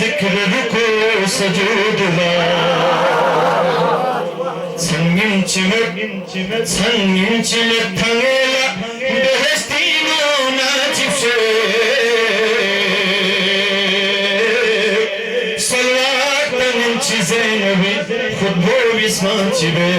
ذکر رکو سجود لا Sangin çimet tangela behestino nachifse Salvatın çizenevi khudbo bisman çibe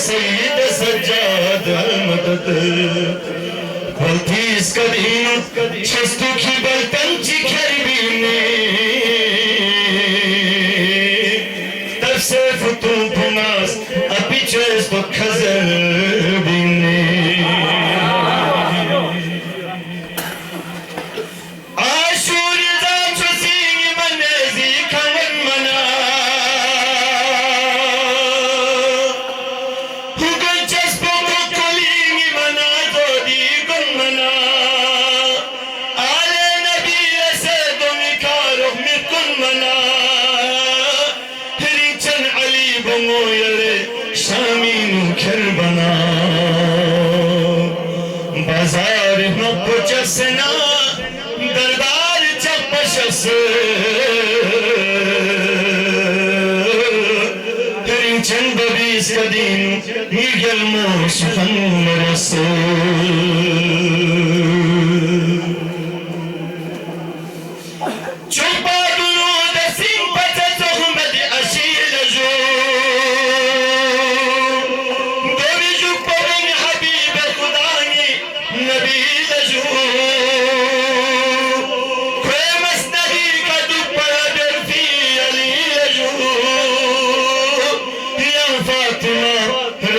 سید Sajjad المدد Valtiz kadino Cestu ki baltanci kerbini Tafse futun punas Api cestu kazarbini Aşurda çözini manezi kaman mana Şaminu kerbana Bazar nokçasına Darbar çakpaşası Herinçen babiz kadinu Ygelmoş fanlarası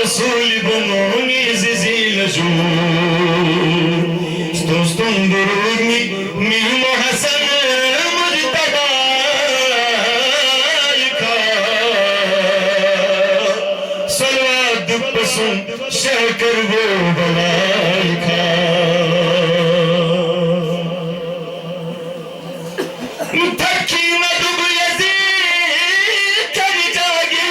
Resul bununi zizil ju Stoston duruni min Hasan Mujtaba ka Salvat dupsun şakir bu balay ka Takime dubu yazid kari jagi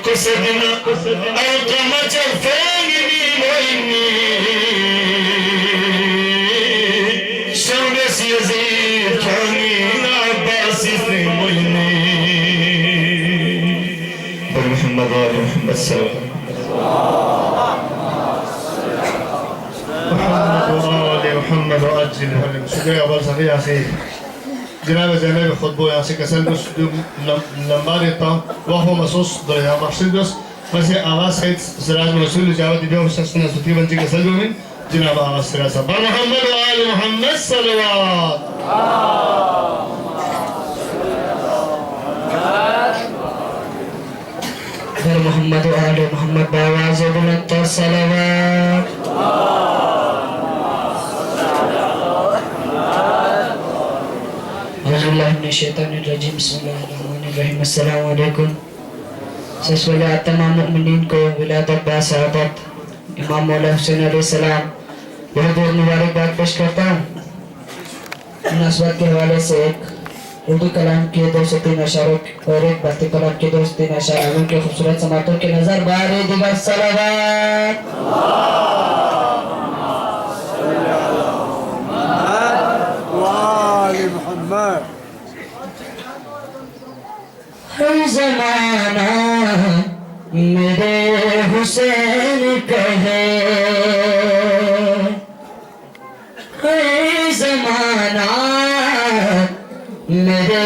قصدنا ألقم جفاني وإني شمس يزيد كاني عباس وإني محمد وآل محمد صلى الله عليه وسلم محمد وآجل شكرا أبو صفي أخي جناب زینب خطبو یہاں سے کسل دوست لمبا دیتا ہوں وہو محسوس دریا مقصد دوست ویسے آواز سید سراج رسول جاوت دیبیا و شخصنا سوتی بنچی کسل جو من جناب آواز سراج صاحب محمد و آل محمد صلوات محمد و آل محمد باواز بلند صلوات أعوذ بالله من الشيطان الرجيم بسم الله الرحمن الرحيم السلام علیکم سس ولیات تمام مؤمنین کو ولایت عباس صحابت امام مولا حسین علیہ السلام بہت بہت مبارکباد پیش کرتا ہوں مناسبت کے حوالے سے ایک اردو کلام کے 203 اشعار اور ایک بھارتی کلام کے 203 اشعار ان کے خوبصورت سماعتوں کے نظر بار دیگر صلوات ہر زمانہ میرے حسین کہے ہر زمانہ میرے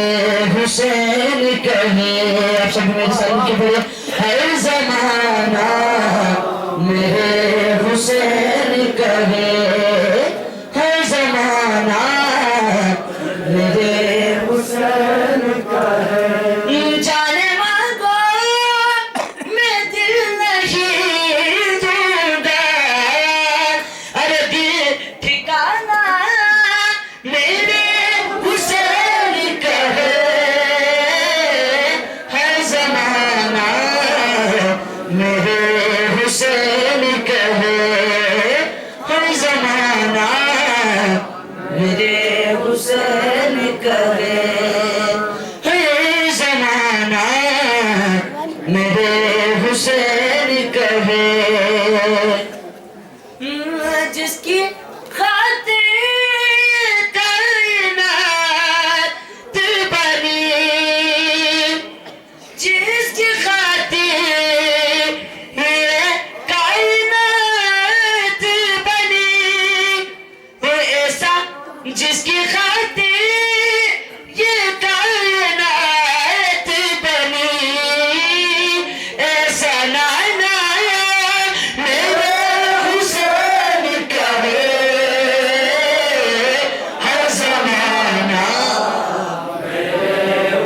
حسین کہے آپ سب میرے ساتھ کے بولے ہر زمانہ میرے حسین کہے ہر زمانہ میرے حسین کہے ہر زمانہ میرے حسین کہے جس کی خاطر کائنات بنی جس کی خاطر کائنات بنی وہ ایسا جس کی خاطر یہ کائنات بنی ایسا نانا میرے حسین کہے ہر زمانہ میرے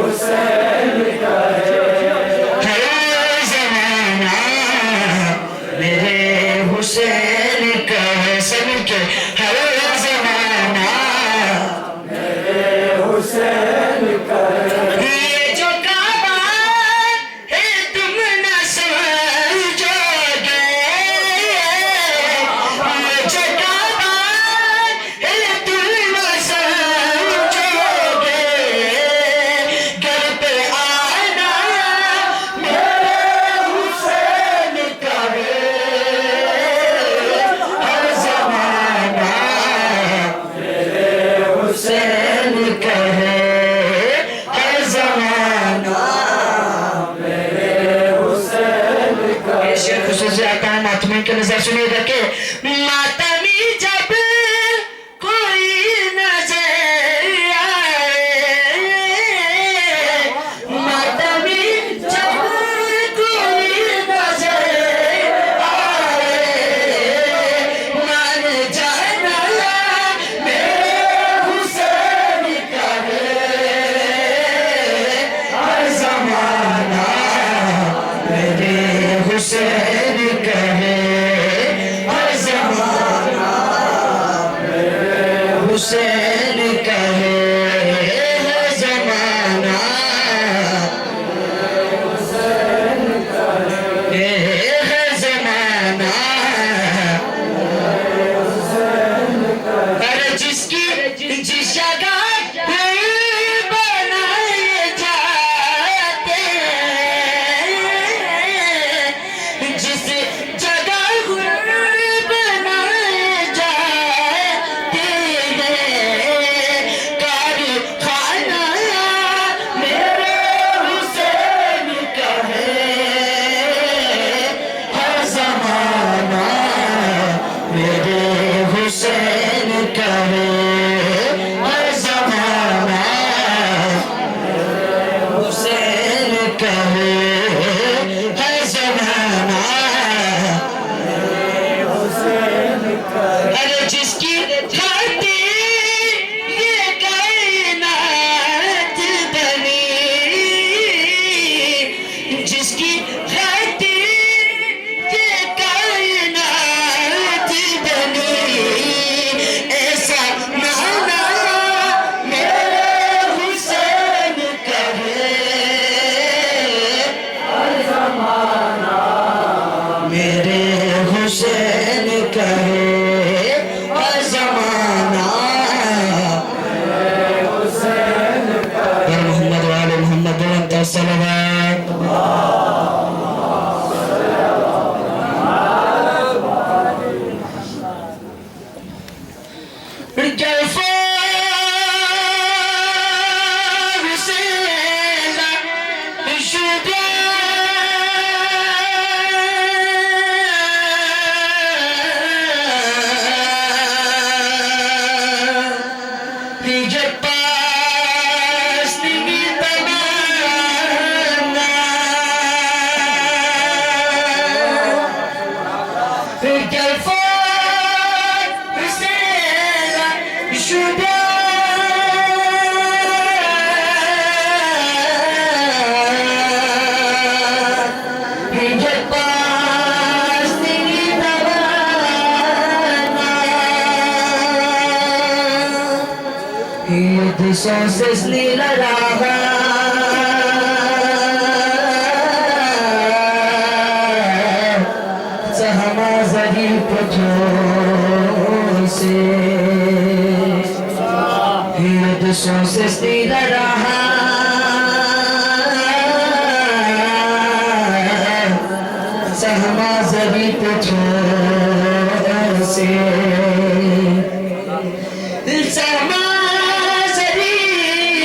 حسین کہے ہر زمانہ میرے حسین کہے سب کے ہر زمانہ میرے حسین کہے یہ جو کعبہ ہے تم نہ سمجھو گے یہ جو کعبہ ہے تم نہ سمجھو گے گھر پہ آنا میرے حسین کہے ہر زمانہ میرے حسین کہے ہر زمانہ میرے حسین کہے شیخ خصوصی آتا ہے ماتمین کے نظر سنیے گا کہ ماتمی جب کوئی نظر آئے ماتمی جب کوئی نظر آئے مان جانا میرے حسین کہے ہر زمانہ میرے حسین کہے ہر زمانہ میرے حسین کہے ہر زمانہ ہر زمانہ ارے جس کی جس جگہ بنائے جاتے جس جگہ بنائے جاتے کاری خانہ میرے حسین کہے ہر زمانہ میرے حسین کہے ہر زمانہ حسین کہے ہر زمانہ ارے جس کی خاطر یہ کائنات بنی جس کی خاطر یہ کائنات بنی ایسا نانا میرے حسین کہے ہر زمانہ میرے حسین کہے ہر زمانہ میرے حسین کہے محمد وآل محمد بلند الصلوات Sources need a lava. پتھروں سے حدثوں سے سیدھا رہا سہما زبی پتھروں سے سہما زبی پتھروں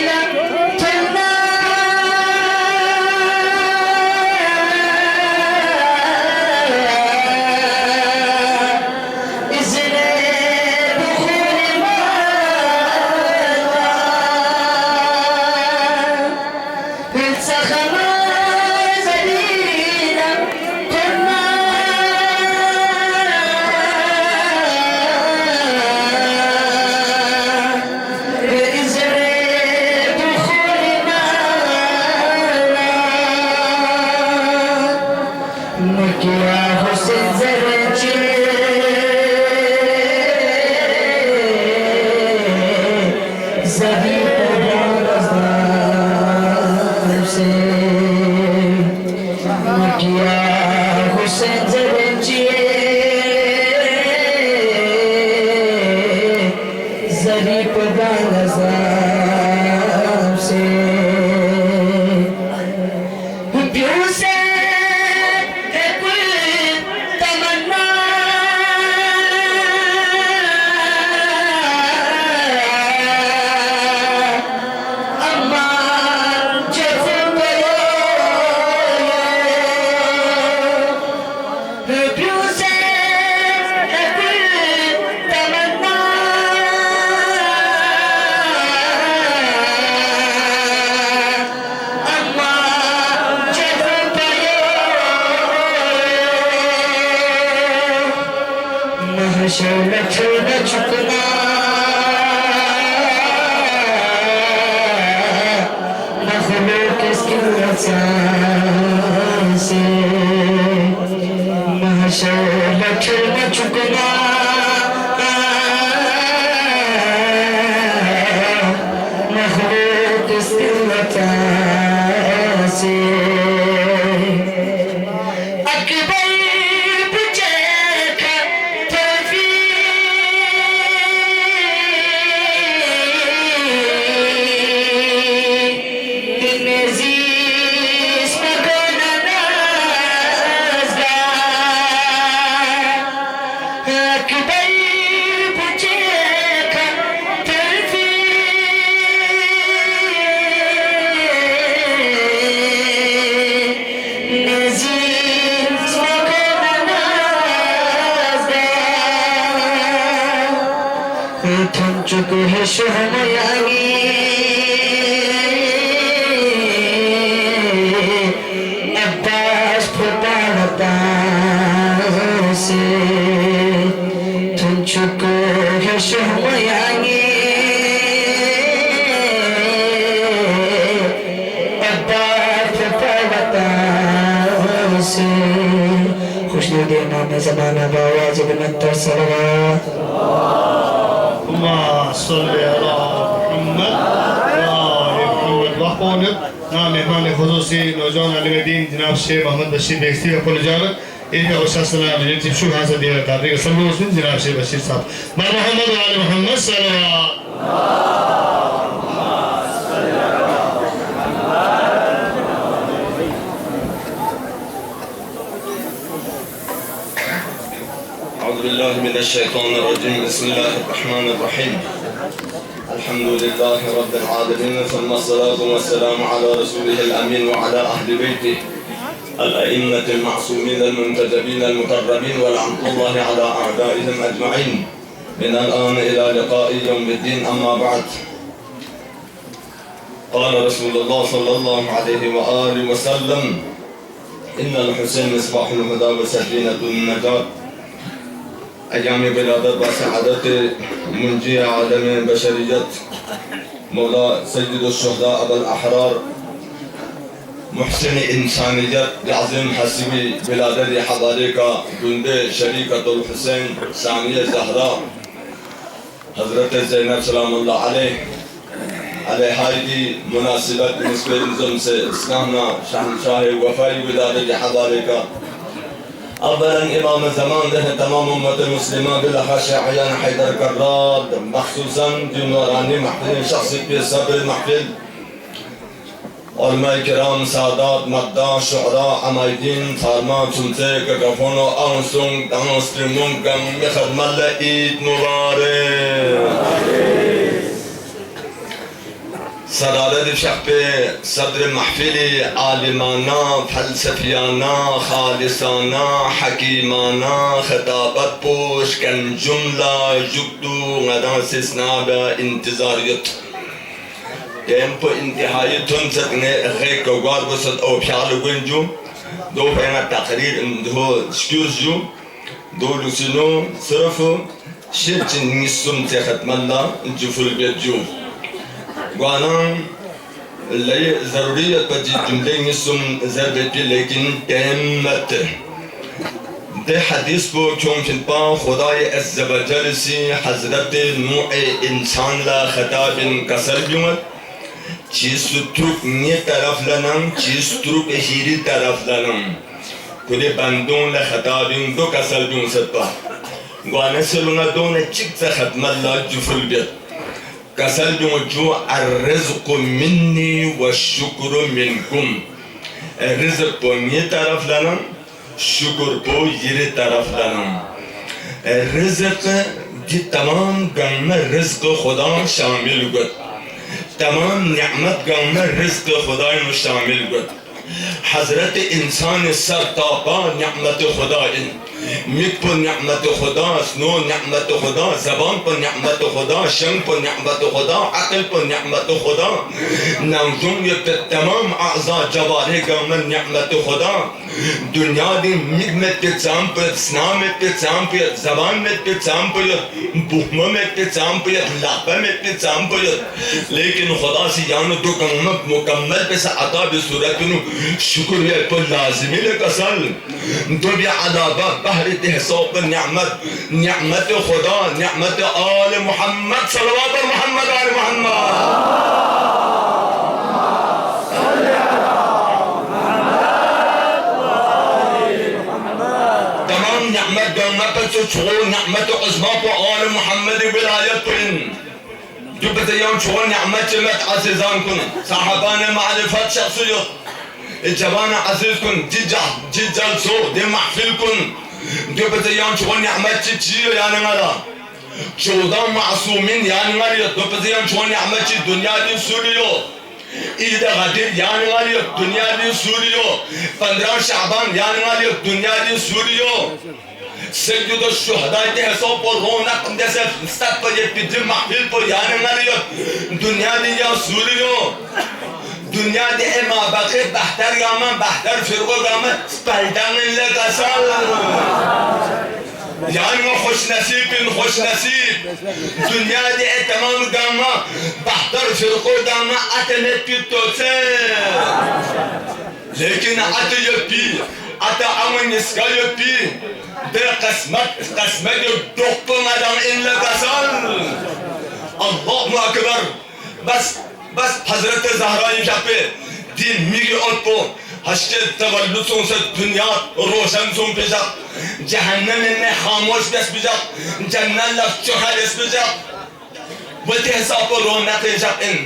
چکے ہے شہمیانی عباس پھٹانتا سے تم چکے ہے شہمیانی عباس پھٹانتا سے خوش دل نام زمانہ باواز بنتر صلوات اللهم صل على محمد وآل محمد وحبونت نام مہمان خصوصی نوجوان عالم دین جناب شیخ محمد بشیر بیگستی کا پل جارت ایک اوشا سلام جنتیم شکر حاصل دینا تابعی کا سلو اسمین جناب شیخ بشیر صاحب مع محمد وآل محمد صلوات أعوذ بالله من الشيطان الرجيم بسم الله الرحمن الرحيم الحمد لله رب العالمين ثم الصلاة والسلام على رسوله الأمين وعلى أهل بيته الأئمة المعصومين المنتجبين المقربين ولعنة الله على أعدائهم أجمعين من الآن إلى لقاء يوم الدين أما بعد قال رسول الله صلى الله عليه وآله وسلم إن الحسين مصباح الهدى وسفينة النجاة ایام ولادت و سعادت منجی عالم بشریت مولا سید الشہداء ابو الاحرار محسن انسانیت عظیم حسیبی ولادت حوالے کا گنڈے شریکت الحسین ثانی زہرا حضرت زینب سلام اللہ علیہ کی مناسبت نسبت نظم سے اسلامنا شہنشاہ وفائی ولادت حوالے کا اولا امام زمان ذهن تمام امت المسلمان بالاخص عيان حيدر كراد مخصوصا دي نوراني محفل شخصي في صبر محفل علماء کرام سادات مقدار شعراء عمايدين فرمان سمسي كاكافونو انسون دانسترمون كم خدمة لعيد مبارك صدارت شخص صدر محفل عالمانا فلسفیانا خالصانا حکیمانا خطابت پوش کن جملہ جگدو غدا سسنا با انتظاریت تیمپو انتہائی تن سکنے غیق گوار بسد او پیال گنجو دو پینا تقریر دو شکرز جو دو لسنو صرف شرچ نسم سے ختم اللہ جو فل بیت جو گوانا لئے ضروریت پر جملے نسم ضربتی لیکن تیمت دے حدیث کو چونکن پا خدای عز و جل سی حضرت نوع انسان لا خطاب کسر بیومد چیز ترک نی طرف لنم چیز ترک ہیری طرف لنم کلی بندون لخطاب دو کسر بیوم ست پا گوانا سلونا دون چک سے ختم اللہ جفل بیت کسل جو الرزق منی والشکر منکم رزق پو نی طرف لنم شکر پو یر طرف لنم رزق دی تمام گنم رزق خدا شامل گد تمام نعمت گنم رزق خدا شامل گد حضرت انسان سر تاپا نعمت خدا مک پر نعمت خدا سنو نعمت خدا زبان پر نعمت خدا شنگ پر نعمت خدا عقل پر نعمت خدا نوزون یہ تمام اعضاء جوارح گامن نعمت خدا دنیا دی مک میں تیزام پر سنام میں تیزام پر زبان میں تیزام پر بہمہ میں تیزام پر لاپہ میں تیزام پر لیکن خدا سی یعنی دو گامت مکمل پر سا عطا بصورت شکر ہے پر لازمی لکسل دو بھی عذابہ بحر تحصاب پر نعمت خدا نعمت آل محمد صلوات محمد آل محمد تمام نعمت گامت پر چھوڑ نعمت عظمہ پر آل محمد ولایت پر جو بتیان چھوڑ نعمت چلت عزیزان کن صحابان معرفت شخصیت جوان عزیز کن جی جلسو دی محفل کن جو بتیان چھوڑ نعمت چیئے یعنی مرا 14 معصومین یعنی مرا دو بتیان چھوڑ نعمت چی دنیا دی سوریو عید غدیر یعنی مرا دنیا دی سوریو 15 شعبان یعنی مرا دنیا دی سوریو سجد الشہداء کے حساب پر رونق جیسے ست پر یہ پیجر محفل پر یعنی مرا دنیا دی یا سوریو دنیا دی ما باقی بہتر گامن بہتر فرقو گامن سپلدن لگا سال یعنی خوش نصیب دنیا دی تمام گامن بہتر فرقو گامن اتنے پیتو سے لیکن ات یپی ات امن اسکا یپی دے قسمت دکھ مدام ان لگا سال اللہ اکبر بس حضرت زہرائی شاپے دین میگی اوپو ہشتے تولدوں سے دنیا روشن سن پیجا جہنم میں خاموش دس پیجا جنن لفظ چوہر اس پیجا بلتے حساب پر رونق جب ان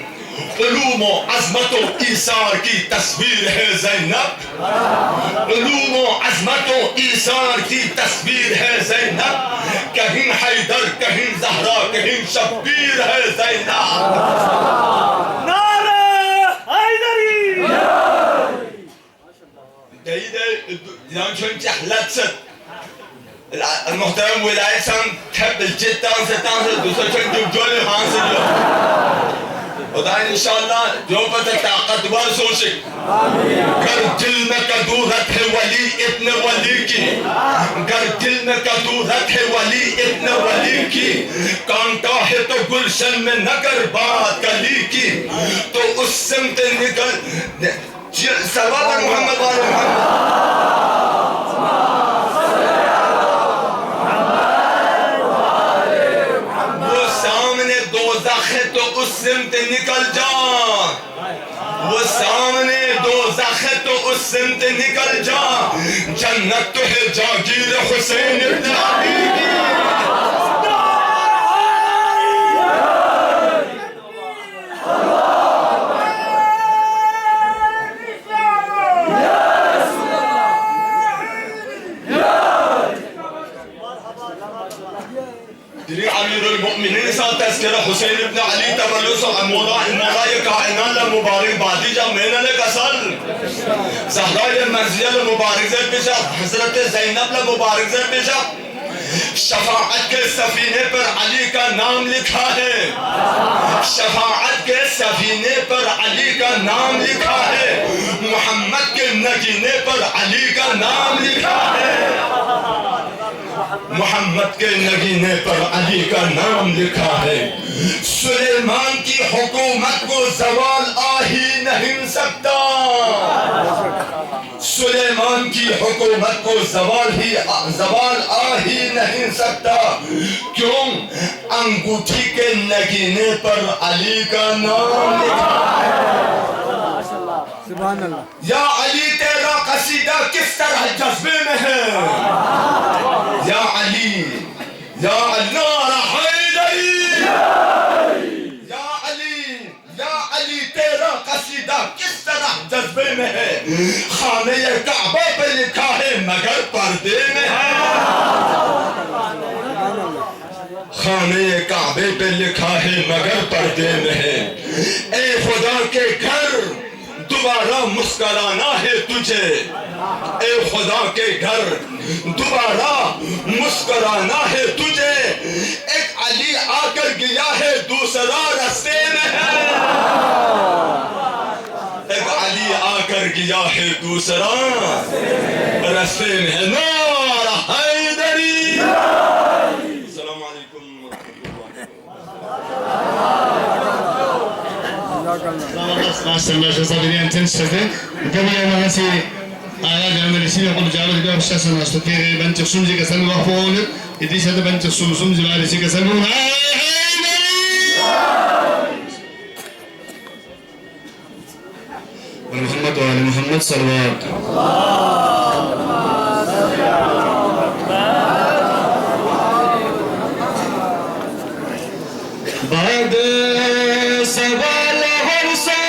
علوم و عظمت و ایثار کی تصویر ہے زینب علوم و عظمت و ایثار کی تصویر ہے زینب کہیں حیدر کہیں زہرا کہیں شبیر ہے زینب جان چون جهلت المحترم ولایت سان تحب الجد تانسه دوسرا چون جوجول خانسه جو خدا انشاءاللہ جو پتہ طاقت ور سوچک گر دل میں قدورت ہے ولی ابن ولی کی گر دل میں قدورت ہے ولی ابن ولی کی کانٹا ہے تو گلشن میں نگر بات کلی کی تو اس سمت نکل صلوات محمد والے محمد وہ سامنے دوزخ ہے تو اس سمت نکل جا وہ سامنے دوزخ ہے تو اس سمت نکل جا جنت تو ہے جاگیر حسین ابن علی کی امیر المؤمنین ساتھ تذکرہ حسین ابن علی تبلس مولای کائنات مبارک بادی جب میں نے کسل زہرہ منزل مبارک زیر بشک حضرت زینب مبارک زیر بشک شفاعت کے سفینے پر علی کا نام لکھا ہے شفاعت کے سفینے پر علی کا نام لکھا ہے محمد کے نگینے پر علی کا نام لکھا ہے محمد کے نگینے پر علی کا نام لکھا ہے سلیمان کی حکومت کو زوال آ ہی نہیں سکتا سلیمان کی حکومت کو زوال آ ہی نہیں سکتا کیوں انگوٹھی کے نگینے پر علی کا نام لکھا ہے سبحان اللہ یا علی تیرا قصیدہ کس طرح جذبے میں ہے یا علی یا نعرہ حیدری یا علی تیرا قصیدہ کس طرح جذبے میں ہے خانہ کعبہ پہ لکھا ہے مگر پردے میں ہے خانہ کعبے پہ لکھا ہے مگر پردے میں ہے اے خدا کے گھر دوبارہ مسکرانا ہے تجھے اے خدا کے گھر دوبارہ مسکرانا ہے تجھے ایک علی آ کر گیا ہے دوسرا رستے میں ہے ایک علی آ کر گیا ہے دوسرا رستے میں ہے نعرہ حیدری السلام علیکم Masterlar sabiriyan tenşede gabiya magasi aya ganameli sima qul jalo diga shasana stotire banti sumji ka sanu wafon idi shada banti sumji wali sika sanu Muhammad wa ali Muhammad sallallahu بعد سوال ہرسا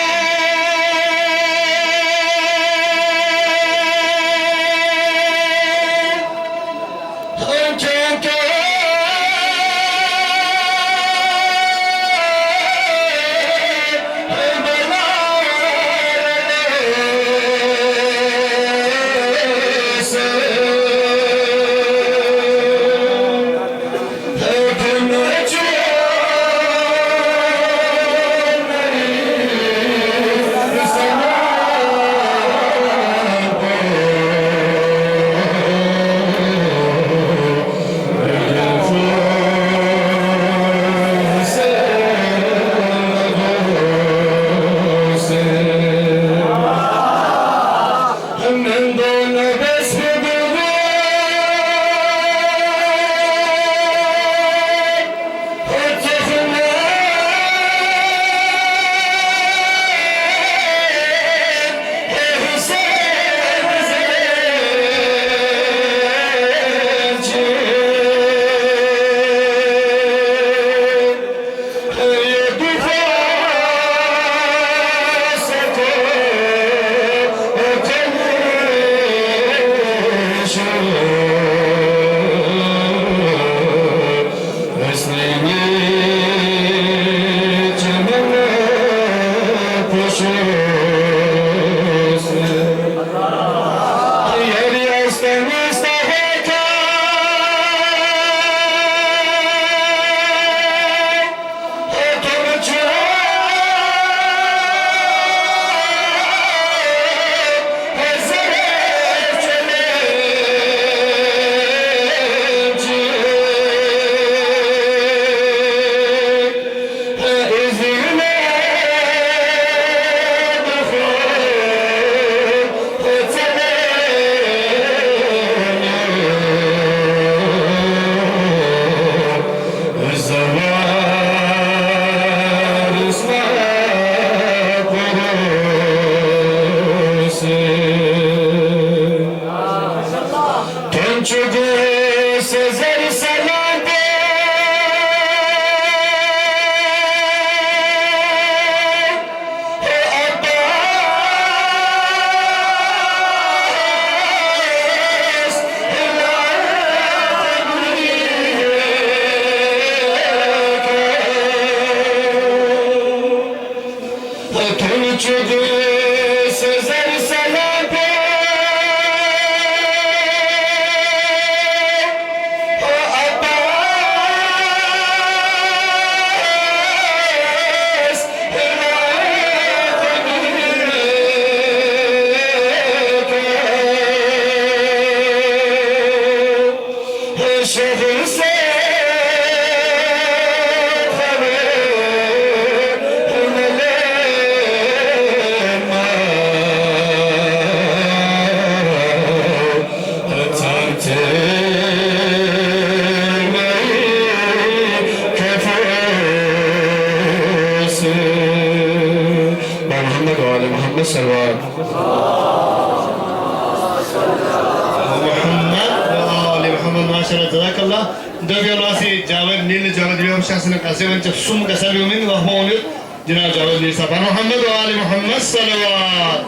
جناب جاوید میر صاحب محمد و آل محمد صلوات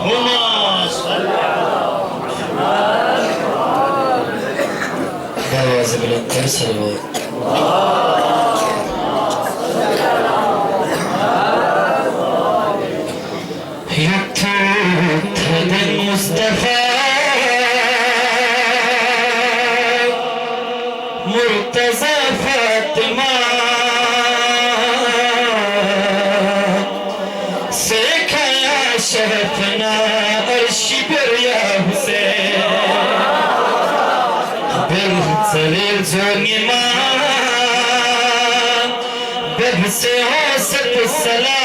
هنا دعوة بالأكثر صلوات يكتب هدى المصطفى مرتضى فاطمة سيكا يا شرفنا الشبر يا حسين بالسليل زوني ما ببسي وسط الصلاة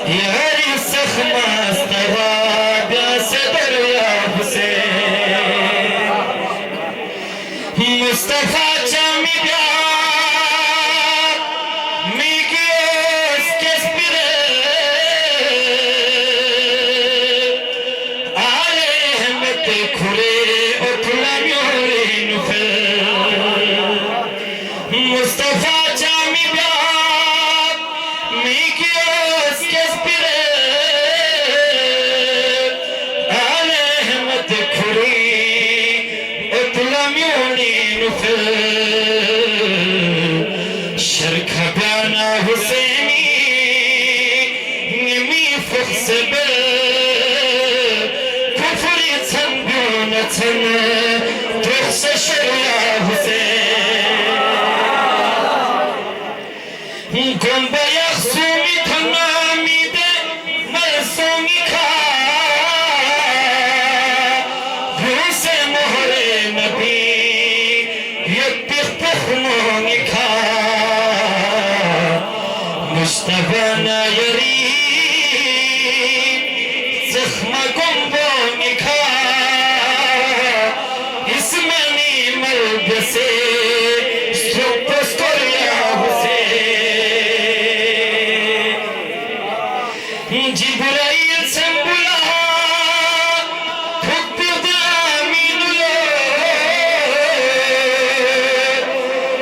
يا ريسخ ما استوى بأسدر يا حسين مصطفى جامي بيا ميكيس كسبيري عليهم التكوري أطلم يورين في مصطفى جامي بيا ميكيس كسبيري عليهم التكوري أطلم يورين في شركة بانا حسيني نمي فخس كفري تنبونة تخس شريا حسين قم بيخصومي تنامي دي ملسومي كا حسين مهر نبي يبخ بخموني كا مصطفى يري زخمة قنبوني كا اسمني ملبسي ستوبستور يا حسين جبرائيل سنبولا تكبر دامين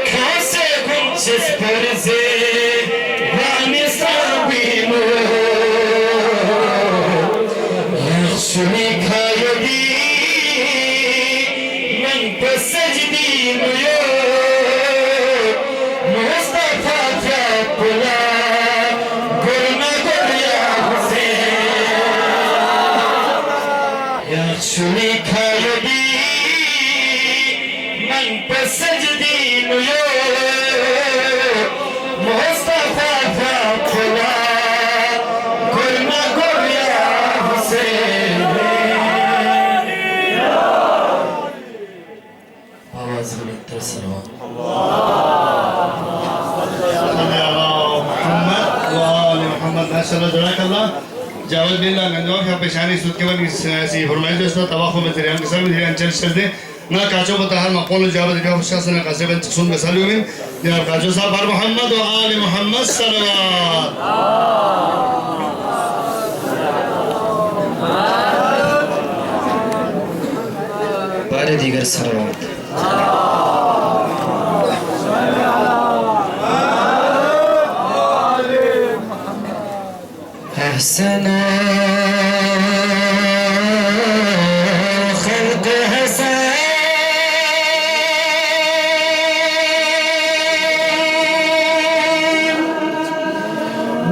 كاسه كنچس پرزه وانی سابینو یخشمی کایدی من پسجدینو مصطفى فاطمة قلنا قل يا حسين يخشني كايدي من بسجدين مصطفى فاطمة قلنا قل يا حسين آواز بلند صلوات محمد وآل محمد ما شاء الله جزاك الله جاوید بالله نندوق یا پیشانی سود کے بعد سی فرمائش دوستو تواخو میں تیرے ہم کے سامنے تیرے انچل چل دے نا کاچو بتا ہر مقول جاوید دیکھا خوشا سنے قصے بن تقسون میں سالیو من جناب کاچو صاحب بر محمد و آل محمد صلوات بارے دیگر صلوات أحسن خلق حسن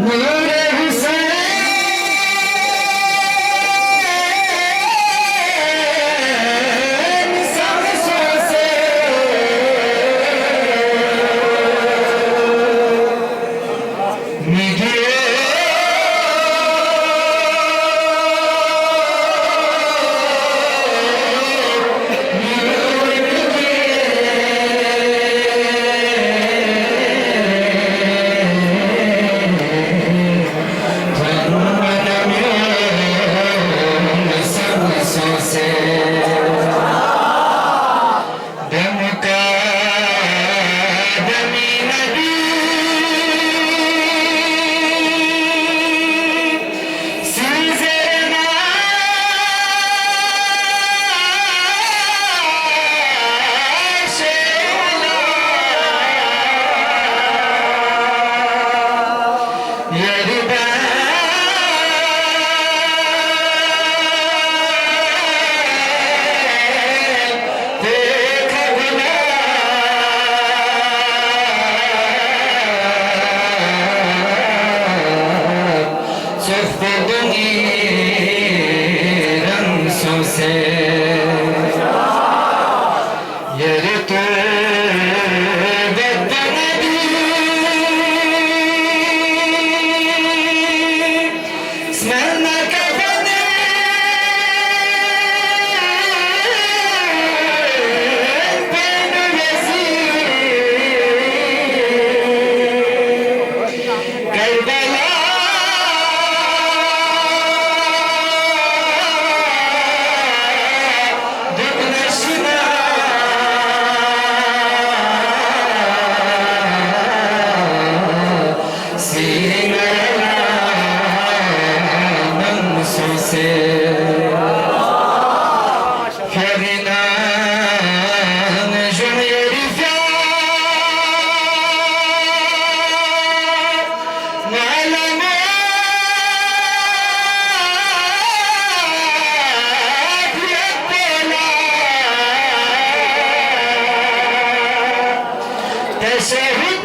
نور حسين سامسوسه تشهد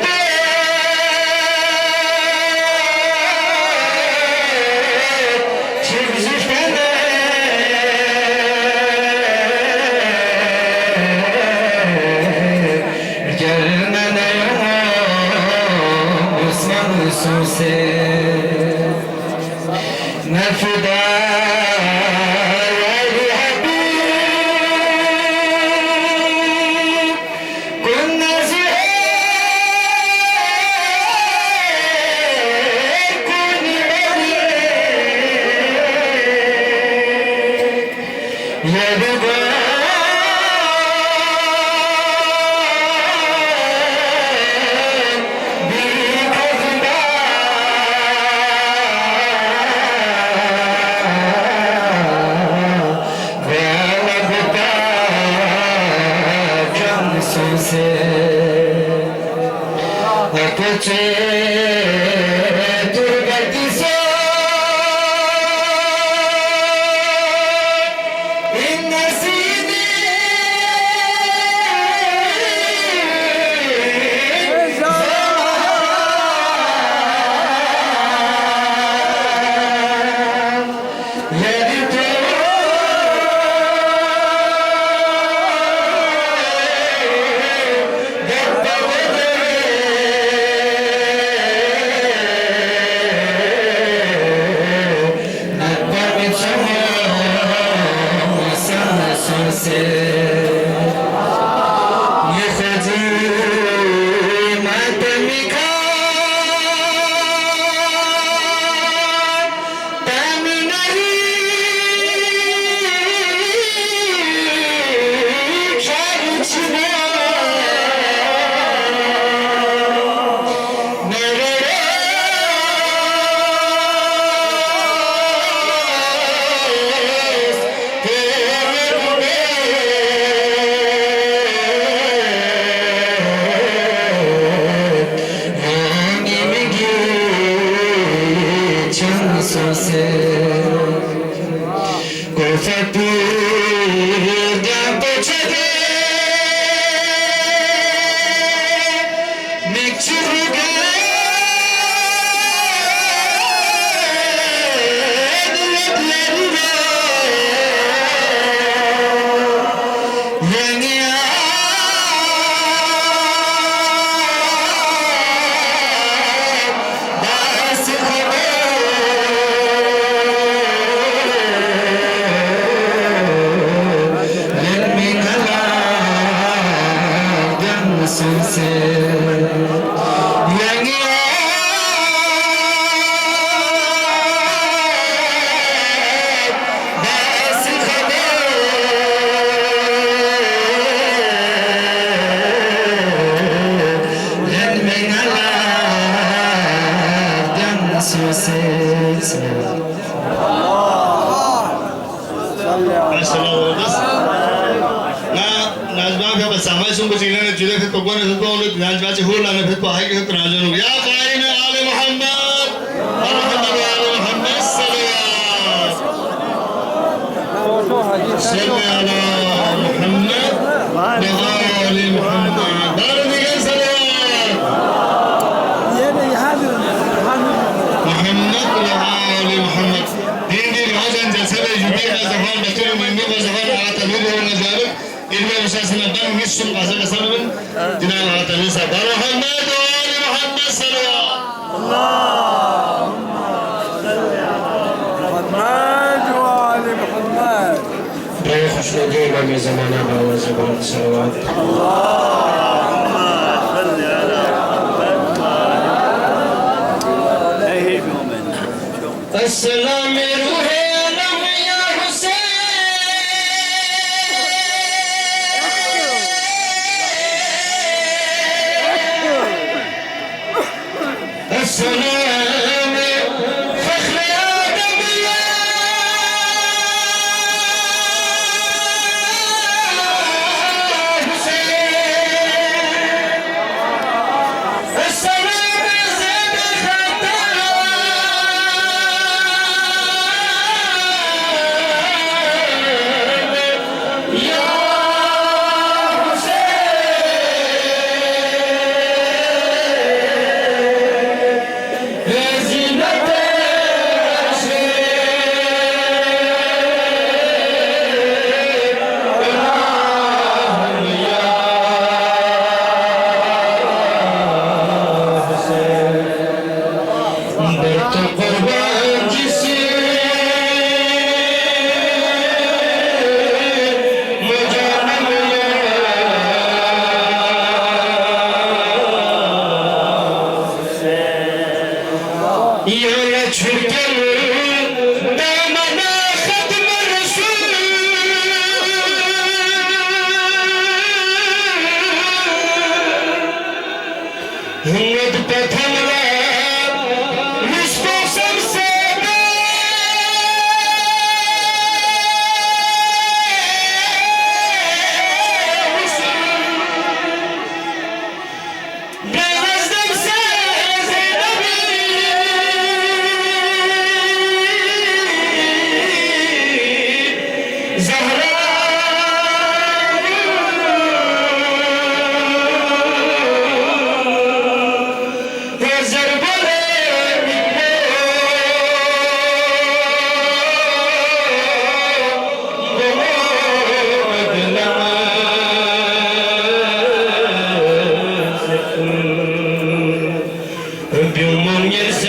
السلام روح علم يا حسين السلام فخر آدم يا حسين السلام زاد خطا Biumon yerse